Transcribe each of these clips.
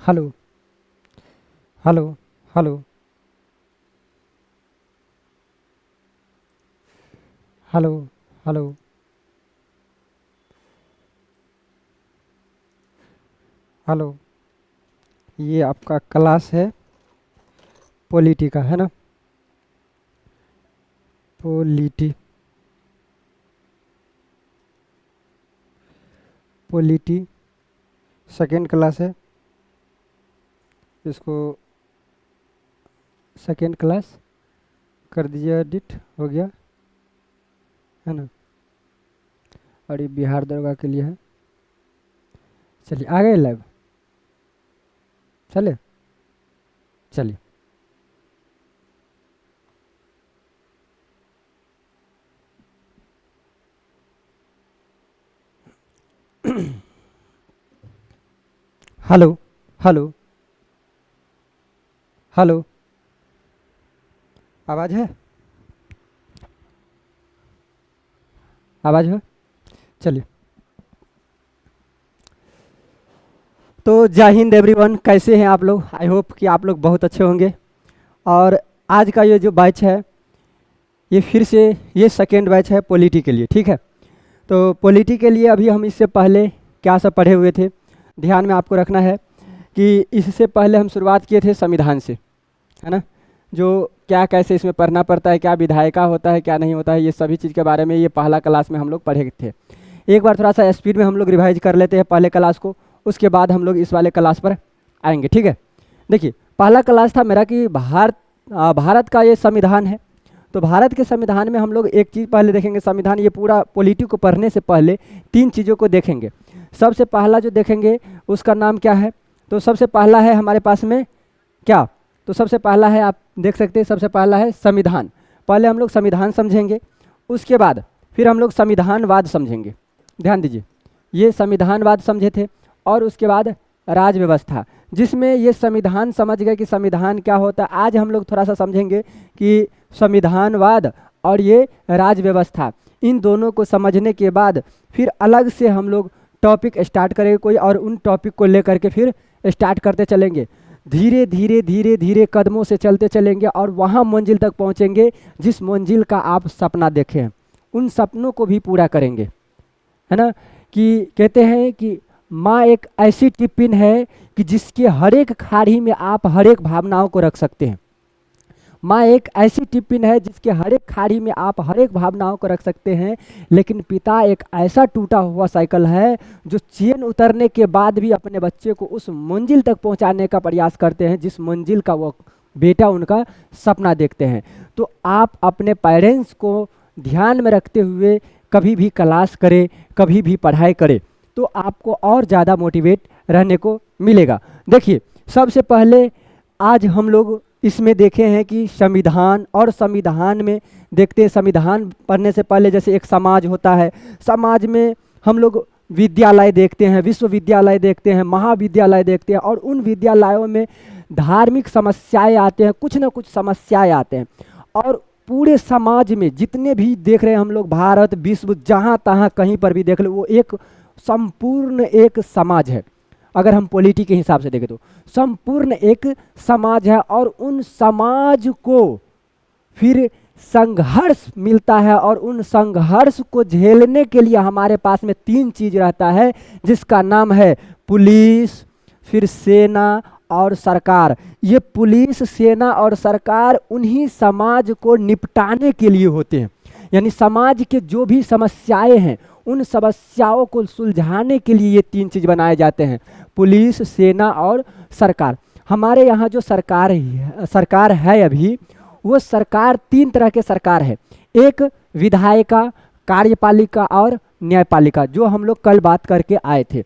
Hello hello hello hello hello hello. ये आपका class है पॉलिटी का, है ना? पॉलिटी पॉलिटी सेकेंड क्लास है। इसको सेकेंड क्लास कर दीजिए, एडिट हो गया, है ना? और ये बिहार दरोगा के लिए है। चलिए आ गए लाइव, चले चलिए। हेलो हेलो हेलो, आवाज़ है? आवाज़ है? चलिए। तो जय हिंद एवरीवन, कैसे हैं आप लोग? आई होप कि आप लोग बहुत अच्छे होंगे। और आज का ये जो बैच है, ये फिर से ये सेकेंड बैच है पॉलिटी के लिए, ठीक है? तो पॉलिटी के लिए अभी हम इससे पहले क्या सब पढ़े हुए थे, ध्यान में आपको रखना है कि इससे पहले हम शुरुआत किए थे संविधान से, है ना? जो क्या कैसे इसमें पढ़ना पड़ता है, क्या विधायिका होता है, क्या नहीं होता है, ये सभी चीज़ के बारे में ये पहला क्लास में हम लोग पढ़े थे। एक बार थोड़ा सा स्पीड में हम लोग रिवाइज कर लेते हैं पहले क्लास को, उसके बाद हम लोग इस वाले क्लास पर आएंगे, ठीक है? देखिए, पहला क्लास था मेरा कि भारत का ये संविधान है। तो भारत के संविधान में हम लोग एक चीज़ पहले देखेंगे, संविधान ये पूरा पॉलिटी को पढ़ने से पहले तीन चीज़ों को देखेंगे। सबसे पहला जो देखेंगे उसका नाम क्या है? तो सबसे पहला है हमारे पास में क्या? तो सबसे पहला है, आप देख सकते हैं, सबसे पहला है संविधान। पहले हम लोग संविधान समझेंगे, उसके बाद फिर हम लोग संविधानवाद समझेंगे। ध्यान दीजिए, ये संविधानवाद समझे थे, और उसके बाद राज व्यवस्था, जिसमें ये संविधान समझ गए कि संविधान क्या होता है। आज हम लोग थोड़ा सा समझेंगे कि संविधानवाद और ये राज व्यवस्था, इन दोनों को समझने के बाद फिर अलग से हम लोग टॉपिक स्टार्ट करेंगे कोई, और उन टॉपिक को लेकर के फिर स्टार्ट करते चलेंगे। धीरे धीरे धीरे धीरे कदमों से चलते चलेंगे और वहाँ मंजिल तक पहुँचेंगे जिस मंजिल का आप सपना देखे हैं, उन सपनों को भी पूरा करेंगे, है ना? कि कहते हैं कि माँ एक ऐसी टिफिन है कि जिसके हर एक खाड़ी में आप हर एक भावनाओं को रख सकते हैं। माँ एक ऐसी टिफिन है जिसके हर एक खाड़ी में आप हर एक भावनाओं को रख सकते हैं, लेकिन पिता एक ऐसा टूटा हुआ साइकिल है जो चेन उतरने के बाद भी अपने बच्चे को उस मंजिल तक पहुंचाने का प्रयास करते हैं जिस मंजिल का वो बेटा उनका सपना देखते हैं। तो आप अपने पेरेंट्स को ध्यान में रखते हुए कभी भी क्लास करें, कभी भी पढ़ाई करें, तो आपको और ज़्यादा मोटिवेट रहने को मिलेगा। देखिए, सबसे पहले आज हम लोग इसमें देखे हैं कि संविधान, और संविधान में देखते हैं, संविधान पढ़ने से पहले जैसे एक समाज होता है, समाज में हम लोग विद्यालय देखते हैं, विश्वविद्यालय देखते हैं, महाविद्यालय देखते हैं, और उन विद्यालयों में धार्मिक समस्याएं आते हैं, कुछ ना कुछ समस्याएं आते हैं। और पूरे समाज में जितने भी देख रहे हैं हम लोग, भारत विश्व जहाँ तहाँ कहीं पर भी देख लो, वो एक संपूर्ण एक समाज है। अगर हम पॉलिटी के हिसाब से देखें तो संपूर्ण एक समाज है, और उन समाज को फिर संघर्ष मिलता है, और उन संघर्ष को झेलने के लिए हमारे पास में तीन चीज रहता है, जिसका नाम है पुलिस, फिर सेना और सरकार। ये पुलिस, सेना और सरकार उन्हीं समाज को निपटाने के लिए होते हैं। यानी समाज के जो भी समस्याएं हैं, उन समस्याओं को सुलझाने के लिए ये तीन चीज बनाए जाते हैं, पुलिस, सेना और सरकार। हमारे यहाँ जो सरकार है अभी, वो सरकार तीन तरह के सरकार है। एक विधायिका, कार्यपालिका और न्यायपालिका, जो हम लोग कल बात करके आए थे।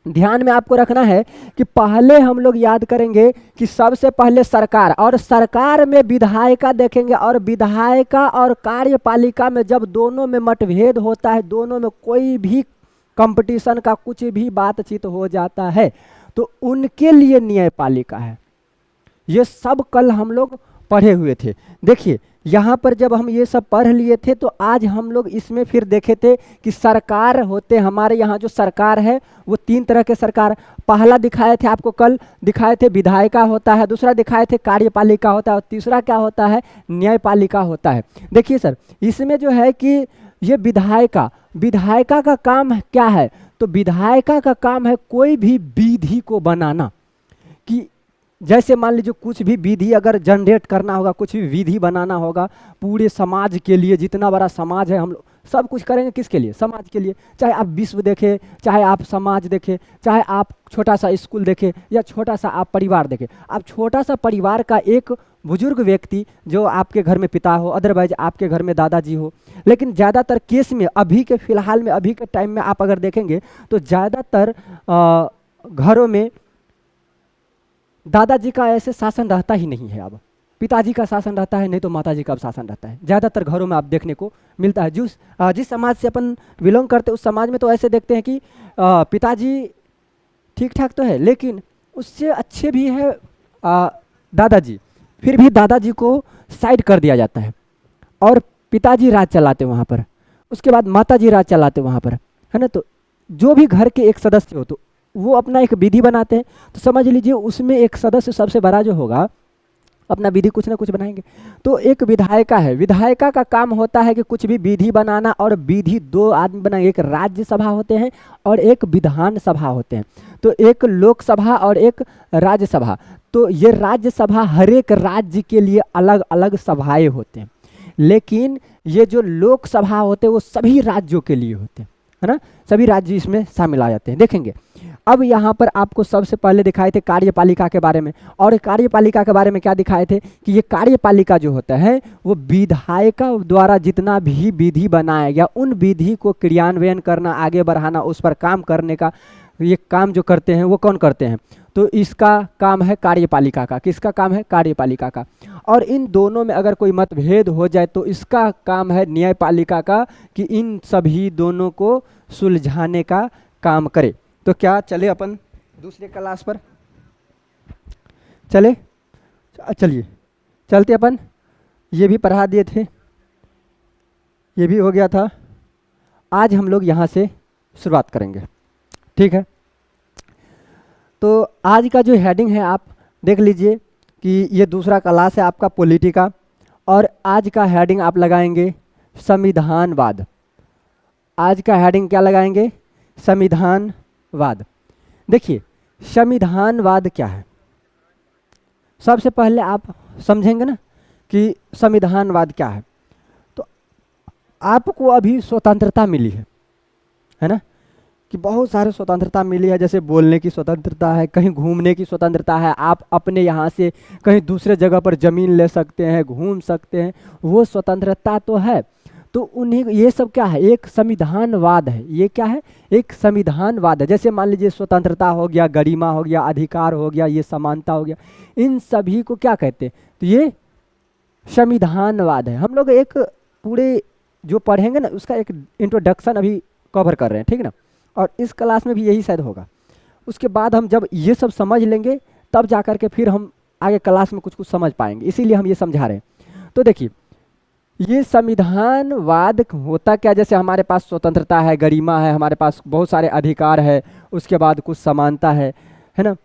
ध्यान में आपको रखना है कि पहले हम लोग याद करेंगे कि सबसे पहले सरकार, और सरकार में विधायिका देखेंगे, और विधायिका और कार्यपालिका में जब दोनों में मतभेद होता है, दोनों में कोई भी कंपटीशन का कुछ भी बातचीत हो जाता है, तो उनके लिए न्यायपालिका है। ये सब कल हम लोग पढ़े हुए थे। देखिए, यहाँ पर जब हम ये सब पढ़ लिए थे तो आज हम लोग इसमें फिर देखे थे कि सरकार होते हमारे यहाँ जो सरकार है वो 3 तरह के सरकार, पहला दिखाए थे आपको कल दिखाए थे विधायिका होता है, दूसरा दिखाए थे कार्यपालिका होता है और तीसरा क्या होता है न्यायपालिका होता है। देखिए सर इसमें जो है कि ये विधायिका का काम क्या है, तो विधायिका का काम है कोई भी विधि को बनाना, कि जैसे मान लीजिए कुछ भी विधि अगर जनरेट करना होगा, कुछ भी विधि बनाना होगा पूरे समाज के लिए, जितना बड़ा समाज है हम लोग सब कुछ करेंगे किसके लिए, समाज के लिए। चाहे आप विश्व देखें, चाहे आप समाज देखें, चाहे आप छोटा सा स्कूल देखें या छोटा सा आप परिवार देखें। आप छोटा सा परिवार का एक बुजुर्ग व्यक्ति जो आपके घर में पिता हो, अदरवाइज आपके घर में दादाजी हो, लेकिन ज़्यादातर केस में अभी के फ़िलहाल में अभी के टाइम में आप अगर देखेंगे तो ज़्यादातर घरों में दादाजी का ऐसे शासन रहता ही नहीं है। अब पिताजी का शासन रहता है, नहीं तो माताजी का शासन रहता है, ज़्यादातर घरों में आप देखने को मिलता है। जिस समाज से अपन बिलोंग करते उस समाज में तो ऐसे देखते हैं कि पिताजी ठीक ठाक तो है लेकिन उससे अच्छे भी है दादाजी, फिर भी दादाजी को साइड कर दिया जाता है और पिताजी राज चलाते वहाँ पर, उसके बाद माताजी राज चलाते वहाँ पर, है ना। तो जो भी घर के एक सदस्य हो तो वो अपना एक विधि बनाते हैं, तो समझ लीजिए उसमें एक सदस्य सबसे बड़ा जो होगा अपना विधि कुछ ना कुछ बनाएंगे। तो एक विधायिका है, विधायिका का काम होता है कि कुछ भी विधि बनाना, और विधि 2 आदमी बनाएंगे, एक राज्यसभा होते हैं और एक विधान सभा होते हैं। तो एक लोकसभा और एक राज्यसभा, तो ये राज्यसभा हर एक राज्य के लिए अलग अलग सभाएं होते हैं, लेकिन ये जो लोकसभा होते हैं वो सभी राज्यों के लिए होते हैं, है ना, सभी राज्य इसमें शामिल आ जाते हैं। देखेंगे अब यहाँ पर आपको सबसे पहले दिखाए थे कार्यपालिका के बारे में, और कार्यपालिका के बारे में क्या दिखाए थे कि ये कार्यपालिका जो होता है वो विधायिका द्वारा जितना भी विधि बनाया गया उन विधि को क्रियान्वयन करना, आगे बढ़ाना, उस पर काम करने का ये काम जो करते हैं वो कौन करते हैं, तो इसका काम है कार्यपालिका का। किसका काम है, कार्यपालिका का। और इन दोनों में अगर कोई मतभेद हो जाए तो इसका काम है न्यायपालिका का, कि इन सभी दोनों को सुलझाने का काम करे। तो क्या चले अपन दूसरे क्लास पर चले, चलिए चलते अपन। ये भी पढ़ा दिए थे, ये भी हो गया था। आज हम लोग यहाँ से शुरुआत करेंगे, ठीक है। तो आज का जो हेडिंग है आप देख लीजिए कि ये दूसरा क्लास है आपका पॉलिटिका, और आज का हेडिंग आप लगाएंगे संविधानवाद। आज का हेडिंग क्या लगाएंगे, संविधानवाद। देखिए संविधानवाद क्या है, सबसे पहले आप समझेंगे ना कि संविधानवाद क्या है। तो आपको अभी स्वतंत्रता मिली है ना, कि बहुत सारे स्वतंत्रता मिली है, जैसे बोलने की स्वतंत्रता है, कहीं घूमने की स्वतंत्रता है, आप अपने यहाँ से कहीं दूसरे जगह पर ज़मीन ले सकते हैं, घूम सकते हैं, वो स्वतंत्रता तो है। तो उन्हीं ये सब क्या है, एक संविधानवाद है। ये क्या है, एक संविधानवाद है। जैसे मान लीजिए स्वतंत्रता हो गया, गरिमा हो गया, अधिकार हो गया, ये समानता हो गया, इन सभी को क्या कहते हैं, तो ये संविधानवाद है। हम लोग एक पूरे जो पढ़ेंगे ना उसका एक इंट्रोडक्शन अभी कवर कर रहे हैं, ठीक है ना, और इस क्लास में भी यही शायद होगा। उसके बाद हम जब ये सब समझ लेंगे तब जा कर के फिर हम आगे क्लास में कुछ कुछ समझ पाएंगे, इसीलिए हम ये समझा रहे हैं। तो देखिए ये संविधानवाद होता क्या, जैसे हमारे पास स्वतंत्रता है, गरिमा है, हमारे पास बहुत सारे अधिकार है, उसके बाद कुछ समानता है ना,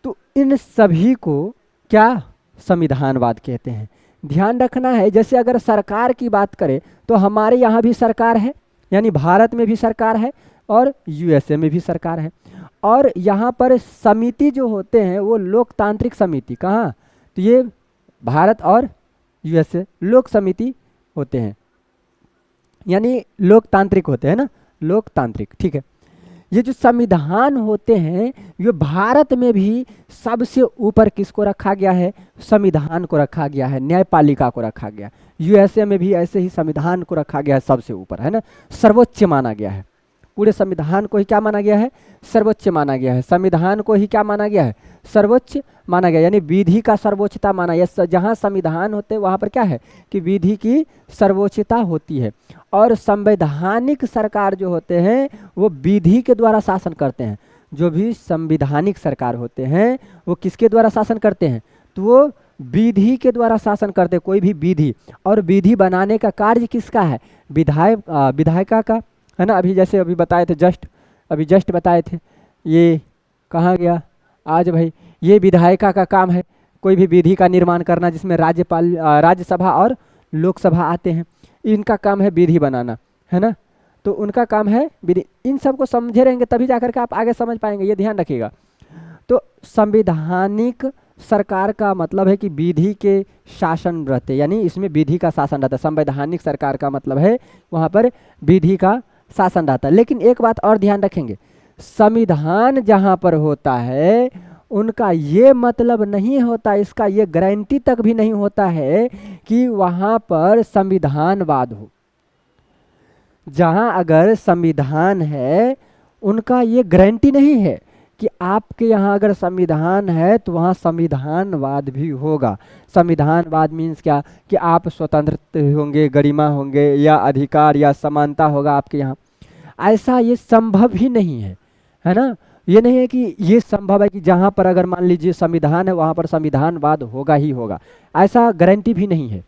तो इन सभी को क्या संविधानवाद कहते हैं। ध्यान रखना है, जैसे अगर सरकार की बात करें तो हमारे यहाँ भी सरकार है, यानी भारत में भी सरकार है और यूएसए में भी सरकार है। और यहाँ पर समिति जो होते हैं वो लोकतांत्रिक समिति, कहाँ, तो ये भारत और यूएसए लोक समिति होते हैं, यानी लोकतांत्रिक होते हैं ना, लोकतांत्रिक, ठीक है। ये जो संविधान होते हैं ये भारत में भी सबसे ऊपर किसको रखा गया है, संविधान को रखा गया है, न्यायपालिका को रखा गया। यूएसए में भी ऐसे ही संविधान को रखा गया है सबसे ऊपर, है ना, सर्वोच्च माना गया है। पूरे संविधान को ही क्या माना गया है, सर्वोच्च माना गया है। संविधान को ही क्या माना गया है, सर्वोच्च माना गया, यानी विधि का सर्वोच्चता माना। यह जहाँ संविधान होते हैं वहाँ पर क्या है कि विधि की सर्वोच्चता होती है। और संवैधानिक सरकार जो होते हैं वो विधि के द्वारा शासन करते हैं। जो भी संवैधानिक सरकार होते हैं वो किसके द्वारा शासन करते हैं, तो वो विधि के द्वारा शासन करते, कोई भी विधि, और विधि बनाने का कार्य किसका है? विधायिका का, है ना। अभी जैसे अभी बताए थे, अभी जस्ट बताए थे, ये कहाँ गया आज भाई, ये विधायिका का काम है कोई भी विधि का निर्माण करना, जिसमें राज्यसभा और लोकसभा आते हैं, इनका काम है विधि बनाना, है ना। तो उनका काम है विधि। इन सब को समझे रहेंगे तभी जाकर के आप आगे समझ पाएंगे, ये ध्यान रखिएगा। तो संवैधानिक सरकार का मतलब है कि विधि के शासन रहते, यानी इसमें विधि का शासन रहता है। संवैधानिक सरकार का मतलब है वहाँ पर विधि का शासन रहता है। लेकिन एक बात और ध्यान रखेंगे, संविधान जहाँ पर होता है उनका ये मतलब नहीं होता, इसका ये गारंटी तक भी नहीं होता है कि वहाँ पर संविधानवाद हो। जहाँ अगर संविधान है उनका ये गारंटी नहीं है कि आपके यहाँ अगर संविधान है तो वहाँ संविधानवाद भी होगा। संविधानवाद मीन्स क्या, कि आप स्वतंत्र होंगे, गरिमा होंगे, या अधिकार या समानता होगा आपके यहाँ। ऐसा ये संभव ही नहीं है ना। ये नहीं है कि ये संभव है कि जहाँ पर अगर मान लीजिए संविधान है वहाँ पर संविधानवाद होगा ही होगा, ऐसा गारंटी भी नहीं है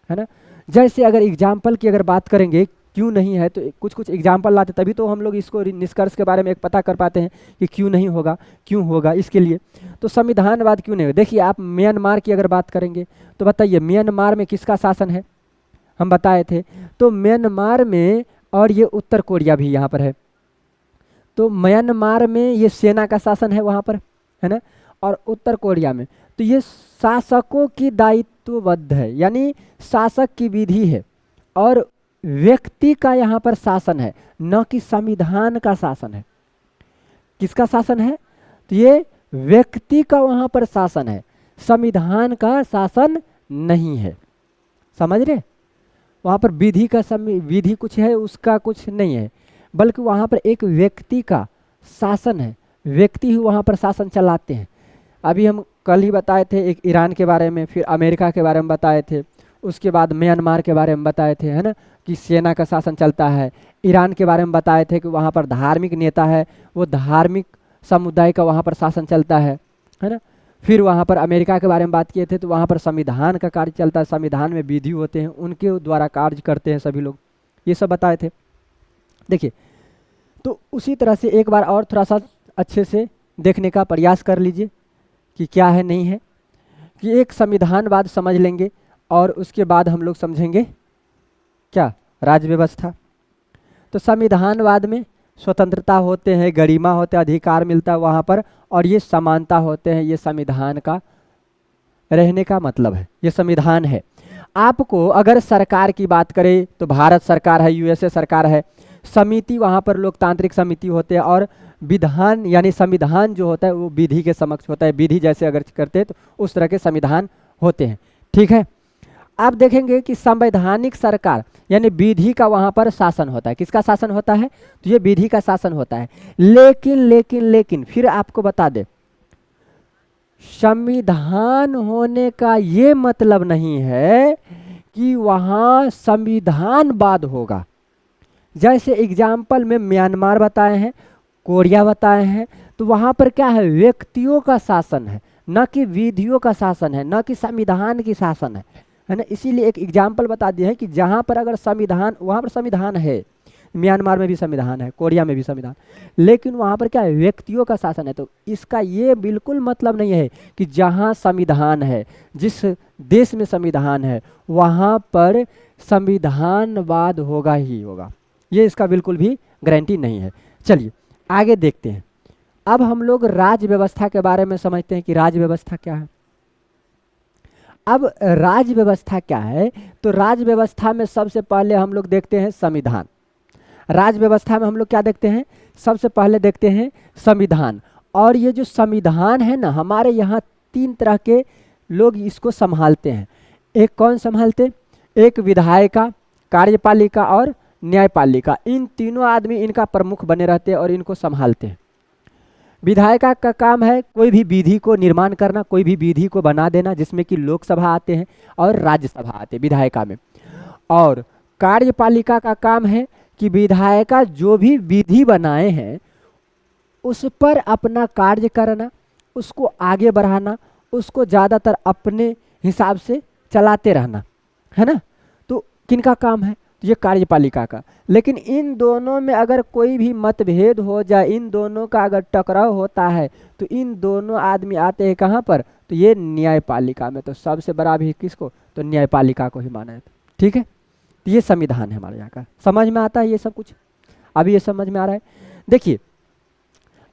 ना। जैसे अगर एग्जाम्पल की अगर बात करेंगे क्यों नहीं है, तो कुछ कुछ एग्जाम्पल लाते तभी तो हम लोग इसको निष्कर्ष के बारे में एक पता कर पाते हैं कि क्यों नहीं होगा, क्यों होगा। इसके लिए तो संविधानवाद क्यों नहीं होगा। देखिए आप म्यांमार की अगर बात करेंगे तो बताइए म्यांमार में किसका शासन है, हम बताए थे। तो म्यांमार में, और ये उत्तर कोरिया भी यहाँ पर है, तो म्यांमार में ये सेना का शासन है वहाँ पर, है ना। और उत्तर कोरिया में तो ये शासकों की दायित्वबद्ध है, यानी शासक की विधि है, और व्यक्ति का यहाँ पर शासन है, न कि संविधान का शासन है। किसका शासन है? तो ये व्यक्ति का वहाँ पर शासन है, संविधान का शासन नहीं है। समझ रहे? वहाँ पर विधि का विधि कुछ है, उसका कुछ नहीं है, बल्कि वहाँ पर एक व्यक्ति का शासन है, व्यक्ति ही वहाँ पर शासन चलाते हैं। अभी हम कल ही बताए थे एक ईरान के बारे में, फिर अमेरिका के बारे में बताए थे, उसके बाद म्यांमार के बारे में बताए थे, है ना, कि सेना का शासन चलता है। ईरान के बारे में बताए थे कि वहाँ पर धार्मिक नेता है, वो धार्मिक समुदाय का वहाँ पर शासन चलता है ना। फिर वहाँ पर अमेरिका के बारे में बात किए थे तो वहाँ पर संविधान का कार्य चलता है, संविधान में विधि होते हैं, उनके द्वारा कार्य करते हैं सभी लोग, ये सब बताए थे। देखिए, तो उसी तरह से एक बार और थोड़ा सा अच्छे से देखने का प्रयास कर लीजिए कि क्या है नहीं है, कि एक संविधानवाद समझ लेंगे और उसके बाद हम लोग समझेंगे क्या, राज्य व्यवस्था। तो संविधानवाद में स्वतंत्रता होते हैं, गरिमा होते हैं, अधिकार मिलता है वहाँ पर, और ये समानता होते हैं, ये संविधान का रहने का मतलब है, ये संविधान है। आपको अगर सरकार की बात करें तो भारत सरकार है, यूएसए सरकार है, समिति वहाँ पर लोकतांत्रिक समिति होते हैं, और विधान यानी संविधान जो होता है वो विधि के समक्ष होता है, विधि जैसे अगर करते हैं तो उस तरह के संविधान होते हैं। ठीक है, आप देखेंगे कि संवैधानिक सरकार यानी विधि का वहाँ पर शासन होता है। किसका शासन होता है? तो ये विधि का शासन होता है। लेकिन लेकिन लेकिन फिर आपको बता दे, संविधान होने का ये मतलब नहीं है कि वहाँ संविधानवाद होगा। जैसे एग्जाम्पल में म्यांमार बताए हैं, कोरिया बताए हैं, तो वहाँ पर क्या है, व्यक्तियों का शासन है, न कि विधियों का शासन है, न कि संविधान की शासन है ना। इसीलिए एक एग्जाम्पल बता दिया है कि जहाँ पर अगर संविधान, वहाँ पर संविधान है, म्यांमार में भी संविधान है, कोरिया में भी संविधान, लेकिन वहाँ पर क्या है, व्यक्तियों का शासन है। तो इसका ये बिल्कुल मतलब नहीं है कि जहाँ संविधान है, जिस देश में संविधान है, वहाँ पर संविधानवाद होगा ही होगा, ये इसका बिल्कुल भी गारंटी नहीं है। चलिए आगे देखते हैं। अब हम लोग राज्य व्यवस्था के बारे में समझते हैं कि राज्य व्यवस्था क्या है। अब राज्य व्यवस्था क्या है, तो राज्य व्यवस्था में सबसे पहले हम लोग देखते हैं संविधान। राज्य व्यवस्था में हम लोग क्या देखते हैं, सबसे पहले देखते हैं संविधान। और ये जो संविधान है ना, हमारे यहाँ 3 तरह के लोग इसको संभालते हैं। एक कौन संभालते, एक विधायिका, कार्यपालिका और न्यायपालिका। इन तीनों आदमी इनका प्रमुख बने रहते हैं और इनको संभालते हैं। विधायिका का काम है कोई भी विधि को निर्माण करना, कोई भी विधि को बना देना, जिसमें कि लोकसभा आते हैं और राज्यसभा आते हैं विधायिका में। और कार्यपालिका का काम है कि विधायिका जो भी विधि बनाए हैं उस पर अपना कार्य करना, उसको आगे बढ़ाना, उसको ज़्यादातर अपने हिसाब से चलाते रहना, है ना। तो किनका काम है, तो ये कार्यपालिका का। लेकिन इन दोनों में अगर कोई भी मतभेद हो जाए, इन दोनों का अगर टकराव होता है, तो इन दोनों आदमी आते हैं कहाँ पर, तो ये न्यायपालिका में। तो सबसे बड़ा भी किसको, तो न्यायपालिका को ही माना है। ठीक है, तो ये संविधान है हमारे यहाँ का। समझ में आता है ये सब कुछ, अभी ये समझ में आ रहा है। देखिए,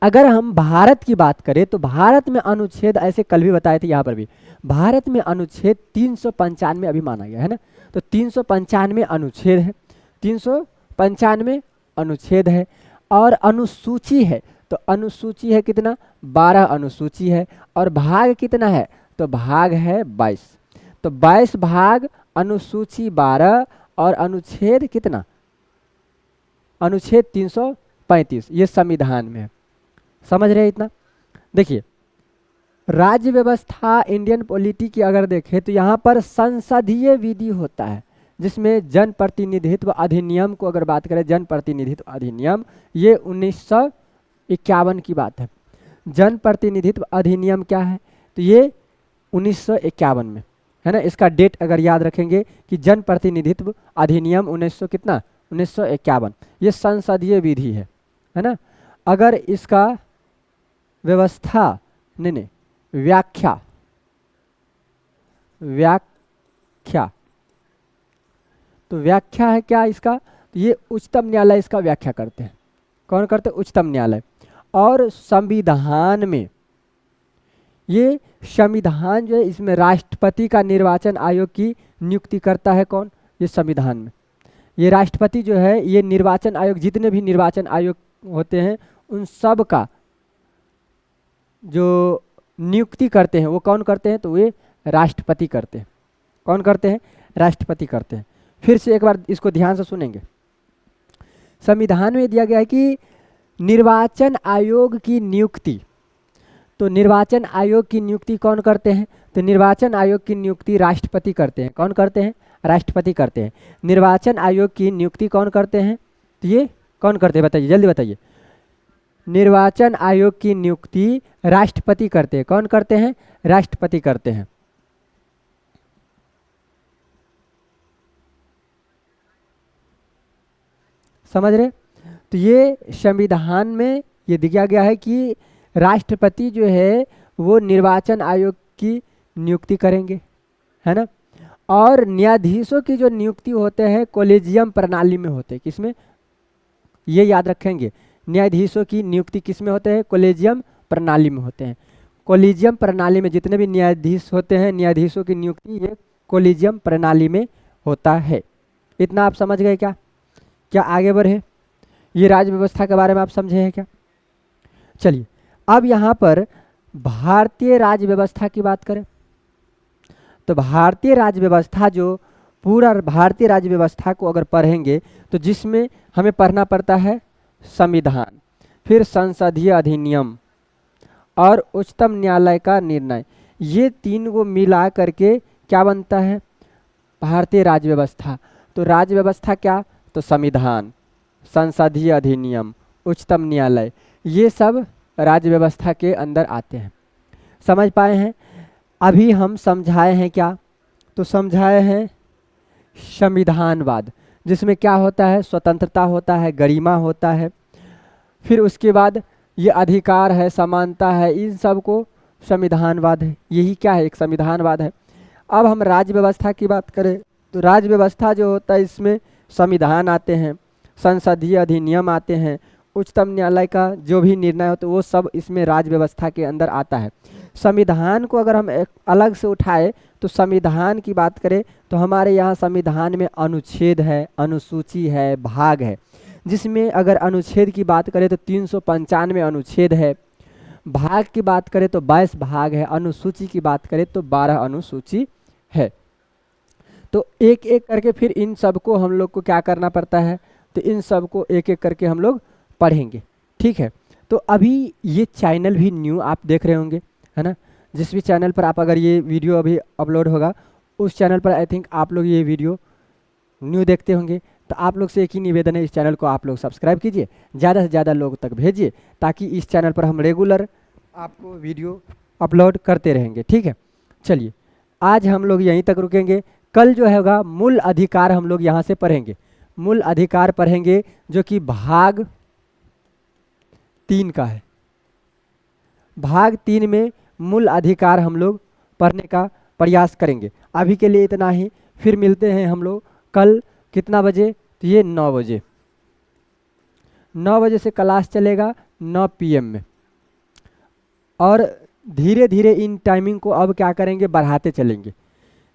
अगर हम भारत की बात करें तो भारत में अनुच्छेद, ऐसे कल भी बताए थे यहाँ पर भी, भारत में अनुच्छेद 395 अभी माना गया है ना। तो 395 अनुच्छेद है, 395 अनुच्छेद है। और अनुसूची है, तो अनुसूची है कितना, 12 अनुसूची है। और भाग कितना है, तो भाग है 22। तो 22 भाग, अनुसूची 12 और अनुच्छेद कितना, अनुच्छेद 335, ये संविधान में है। समझ रहे हैं इतना। देखिए, राज्य व्यवस्था इंडियन पॉलिटी की अगर देखें तो यहाँ पर संसदीय विधि होता है, जिसमें जन प्रतिनिधित्व अधिनियम को अगर बात करें, जन प्रतिनिधित्व अधिनियम, ये 1951 की बात है। जन प्रतिनिधित्व अधिनियम क्या है, तो ये 1951 में है ना। इसका डेट अगर याद रखेंगे कि जन प्रतिनिधित्व अधिनियम 1951, ये संसदीय विधि है ना। अगर इसका व्यवस्था नहीं, व्याख्या तो व्याख्या है क्या इसका, तो ये उच्चतम न्यायालय इसका व्याख्या करते हैं। कौन करते हैं, उच्चतम न्यायालय। और संविधान में, ये संविधान जो है, इसमें राष्ट्रपति का निर्वाचन आयोग की नियुक्ति करता है कौन, ये संविधान में। ये राष्ट्रपति जो है, ये निर्वाचन आयोग, जितने भी निर्वाचन आयोग होते हैं उन सब का जो नियुक्ति करते हैं वो कौन करते हैं, तो वे राष्ट्रपति करते हैं। कौन करते हैं, राष्ट्रपति करते हैं। फिर से एक बार इसको ध्यान से सुनेंगे। संविधान में दिया गया है कि निर्वाचन आयोग की नियुक्ति, तो निर्वाचन आयोग की नियुक्ति कौन करते हैं, तो निर्वाचन आयोग की नियुक्ति राष्ट्रपति करते हैं। कौन करते हैं, राष्ट्रपति करते हैं। निर्वाचन आयोग की नियुक्ति कौन करते हैं, तो ये कौन करते हैं, बताइए जल्दी बताइए। निर्वाचन आयोग की नियुक्ति राष्ट्रपति करते हैं। कौन करते हैं, राष्ट्रपति करते हैं। समझ रहे। तो ये संविधान में ये दिया गया है कि राष्ट्रपति जो है वो निर्वाचन आयोग की नियुक्ति करेंगे, है ना। और न्यायाधीशों की जो नियुक्ति होते हैं कॉलेजियम प्रणाली में होते हैं। किसमें, ये याद रखेंगे, न्यायाधीशों की नियुक्ति किसमें होते हैं, कॉलेजियम प्रणाली में होते हैं। कॉलेजियम प्रणाली में जितने भी न्यायाधीश होते हैं, न्यायाधीशों की नियुक्ति ये कॉलेजियम प्रणाली में होता है। इतना आप समझ गए क्या, क्या आगे बढ़े, ये राज्य व्यवस्था के बारे में आप समझे हैं क्या। चलिए, अब यहाँ पर भारतीय राज्य व्यवस्था की बात करें तो भारतीय राज्य व्यवस्था, जो पूरा भारतीय राज्य व्यवस्था को अगर पढ़ेंगे तो जिसमें हमें पढ़ना पड़ता है संविधान, फिर संसदीय अधिनियम और उच्चतम न्यायालय का निर्णय, ये तीन को मिला करके क्या बनता है, भारतीय राज्य व्यवस्था। तो राज्य व्यवस्था क्या, तो संविधान, संसदीय अधिनियम, उच्चतम न्यायालय, ये सब राज्य व्यवस्था के अंदर आते हैं। समझ पाए हैं। अभी हम समझाए हैं क्या, तो समझाए हैं संविधानवाद, जिसमें क्या होता है, स्वतंत्रता होता है, गरिमा होता है, फिर उसके बाद ये अधिकार है, समानता है, इन सब को संविधानवाद है। यही क्या है, एक संविधानवाद है। अब हम राज्य व्यवस्था की बात करें तो राज्य व्यवस्था जो होता है इसमें संविधान आते हैं, संसदीय अधिनियम आते हैं, उच्चतम न्यायालय का जो भी निर्णय होता है वो सब इसमें राज्य व्यवस्था के अंदर आता है। संविधान को अगर हम एक अलग से उठाए तो संविधान की बात करें तो हमारे यहाँ संविधान में अनुच्छेद है, अनुसूची है, भाग है। जिसमें अगर अनुच्छेद की बात करें तो 395 अनुच्छेद है, भाग की बात करें तो 22 भाग है, अनुसूची की बात करें तो 12 अनुसूची है। तो एक एक करके फिर इन सब को हम लोग को क्या करना पड़ता है, तो इन सब को एक एक करके हम लोग पढ़ेंगे। ठीक है, तो अभी ये चैनल भी न्यू आप देख रहे होंगे, है ना। जिस भी चैनल पर आप अगर ये वीडियो अभी अपलोड होगा उस चैनल पर आई थिंक आप लोग ये वीडियो न्यू देखते होंगे। तो आप लोग से एक ही निवेदन है, इस चैनल को आप लोग सब्सक्राइब कीजिए, ज़्यादा से ज़्यादा लोग तक भेजिए, ताकि इस चैनल पर हम रेगुलर आपको वीडियो अपलोड करते रहेंगे। ठीक है, चलिए आज हम लोग यहीं तक रुकेंगे। कल जो होगा मूल अधिकार हम लोग यहाँ से पढ़ेंगे, मूल अधिकार पढ़ेंगे जो कि भाग 3 का है। भाग 3 में मूल अधिकार हम लोग पढ़ने का प्रयास करेंगे। अभी के लिए इतना ही, फिर मिलते हैं हम लोग कल। कितना बजे? तो ये 9 बजे, 9 बजे से क्लास चलेगा 9 PM में। और धीरे धीरे इन टाइमिंग को अब क्या करेंगे, बढ़ाते चलेंगे।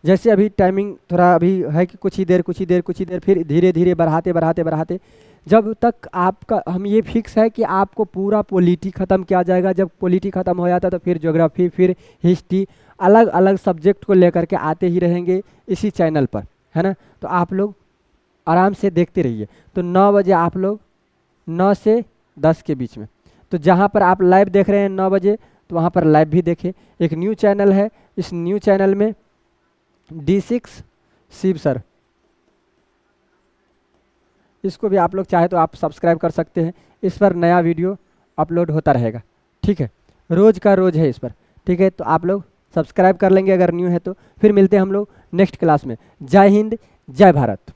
जैसे अभी टाइमिंग थोड़ा अभी है कि कुछ ही देर, फिर धीरे धीरे बढ़ाते जब तक आपका, हम ये फिक्स है कि आपको पूरा पॉलिटी ख़त्म किया जाएगा। जब पॉलिटी ख़त्म हो जाता है तो फिर ज्योग्राफी, फिर हिस्ट्री, अलग अलग सब्जेक्ट को लेकर के आते ही रहेंगे इसी चैनल पर, है ना। तो आप लोग आराम से देखते रहिए। तो 9 बजे आप लोग, 9 से 10 के बीच में, तो जहाँ पर आप लाइव देख रहे हैं 9 बजे, तो वहाँ पर लाइव भी देखें। एक न्यू चैनल है, इस न्यू चैनल में D6 शिव सर, इसको भी आप लोग चाहे तो आप सब्सक्राइब कर सकते हैं। इस पर नया वीडियो अपलोड होता रहेगा, ठीक है, रोज़ का रोज़ है इस पर, ठीक है। तो आप लोग सब्सक्राइब कर लेंगे अगर न्यू है तो। फिर मिलते हैं हम लोग नेक्स्ट क्लास में। जय हिंद, जय भारत।